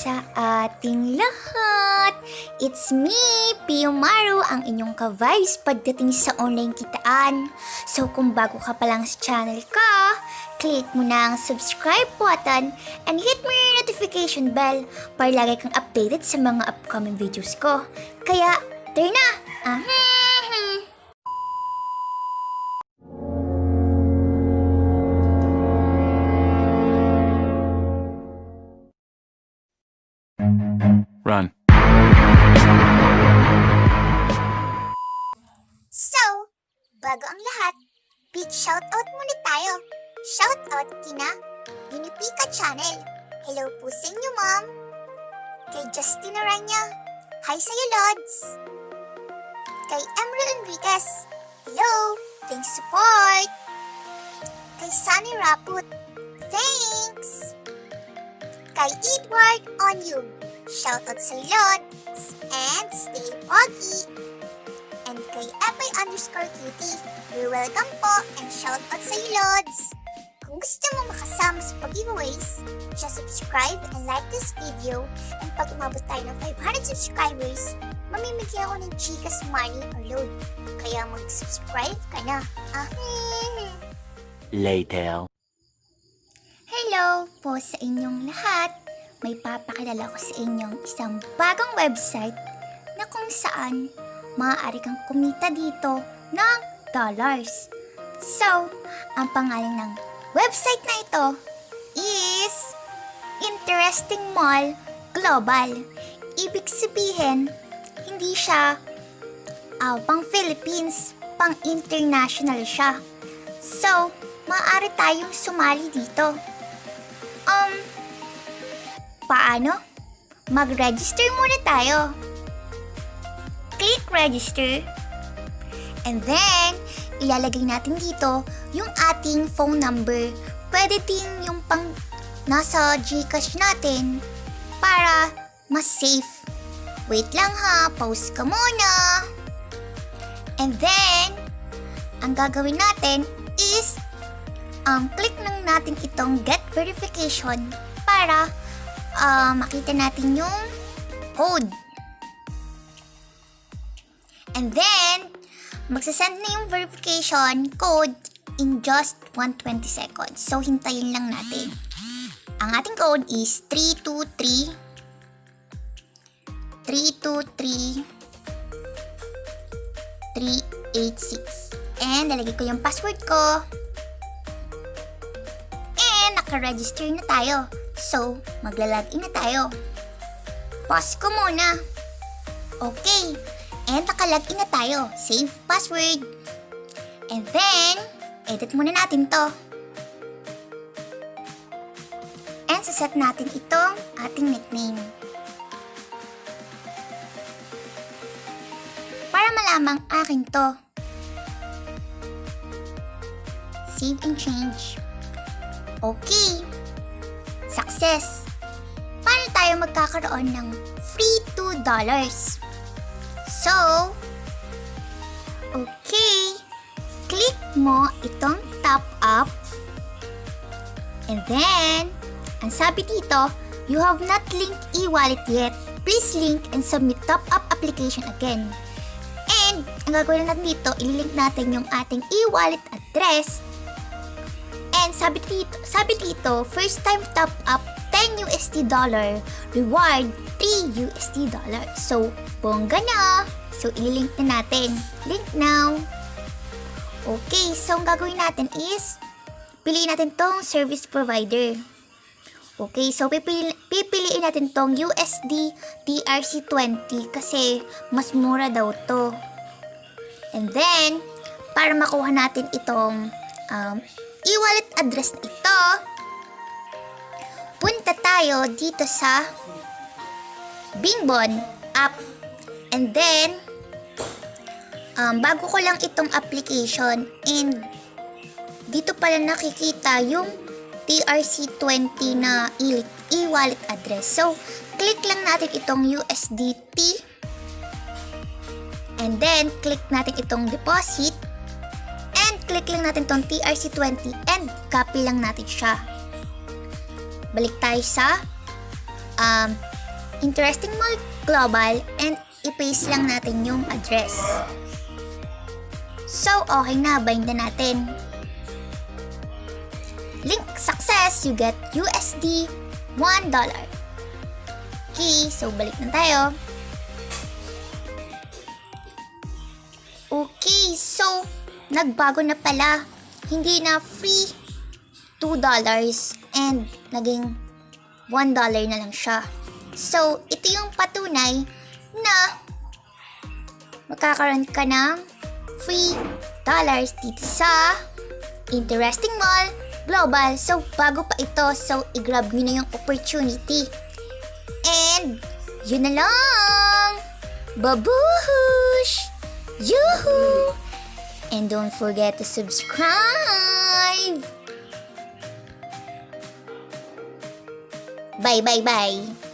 sa ating lahat! It's me, Pio Maru, ang inyong ka-vibes pagdating sa online kitaan. So kung bago ka pa lang sa channel ko, click mo na ang subscribe button and hit mo yung notification bell para lagi kang updated sa mga upcoming videos ko. Kaya, turn na! Run. So, bago ang lahat, big shoutout muna tayo. Shoutout kina Binipika Channel. Hello po sa inyo, Ma'am. Kay Justin Aranya. Hi sa'yo, Lods. Kay Emerald Enriquez. Hello. Thanks sa support. Kay Sunny Raput. Thanks. Kay Edward Onyug. Shoutout sa Lods. And stay poggy. And kay epay_cutie, you're welcome po and shoutout sa Lods. Kung gusto mo makasama sa pag-giveaways, just subscribe and like this video. And pag umabot tayo ng 500 subscribers, mamimigay ako ng Gcash money or load. Kaya mag-subscribe ka na. Later. Hello po sa inyong lahat! May papakilala ko sa inyong isang bagong website na kung saan maaari kang kumita dito ng dollars. So, ang pangalan ng website na ito is Interestingmall Global. Ibig sabihin, hindi siya pang Philippines, pang international siya. So, maaari tayong sumali dito. Paano? Mag-register muna tayo. Click register. And then, ilalagay natin dito yung ating phone number. Pwede din yung pang nasa Gcash natin para mas safe. Wait lang ha, pause ka muna. And then, ang gagawin natin is click lang natin itong get verification para makita natin yung code. And then, magsasend na yung verification code in just 120 seconds. So, hintayin lang natin. Ang ating code is 323 386. And, nalagay ko yung password ko. And, naka-register na tayo. So, magla-login na tayo. Pause ko muna. Okay. And nakalagin na tayo. Save password. And then, edit muna natin to. And saset natin itong ating nickname. Para malamang akin to. Save and change. Okay. Success! Paano tayo magkakaroon ng free $2? So, okay. Click mo itong top up. And then, ang sabi dito, you have not linked e-wallet yet. Please link and submit top up application again. And, ang gagawin natin dito, ililink natin yung ating e-wallet address. And sabi dito, first time top up $10 reward $3. So, bongga na. So, ililink na natin. Link now. Okay, so ang gagawin natin is piliin natin tong service provider. Okay, so pipiliin natin tong USD TRC20 kasi mas mura daw to. And then, para makuha natin itong e-wallet address na ito, punta tayo dito sa BINGBON app. And then, bago ko lang itong application and dito pala nakikita yung TRC20 na e-wallet address. So, click lang natin itong USDT and then click natin itong deposit. Click lang natin tong TRC20 and copy lang natin siya. Balik tayo sa Interestingmall Global and i-paste lang natin yung address. So, okay na. Bind na natin. Link success! You get USD $1. Okay, so balik na tayo. Okay, so nagbago na pala. Hindi na free $2 and naging $1 na lang siya. So, ito yung patunay na magkakaroon ka ng free dollars dito sa Interestingmall Global. So, bago pa ito, so i-grab nyo na yung opportunity. And, yun na lang! Babush! Yoo-hoo! And don't forget to subscribe! Bye, bye, bye!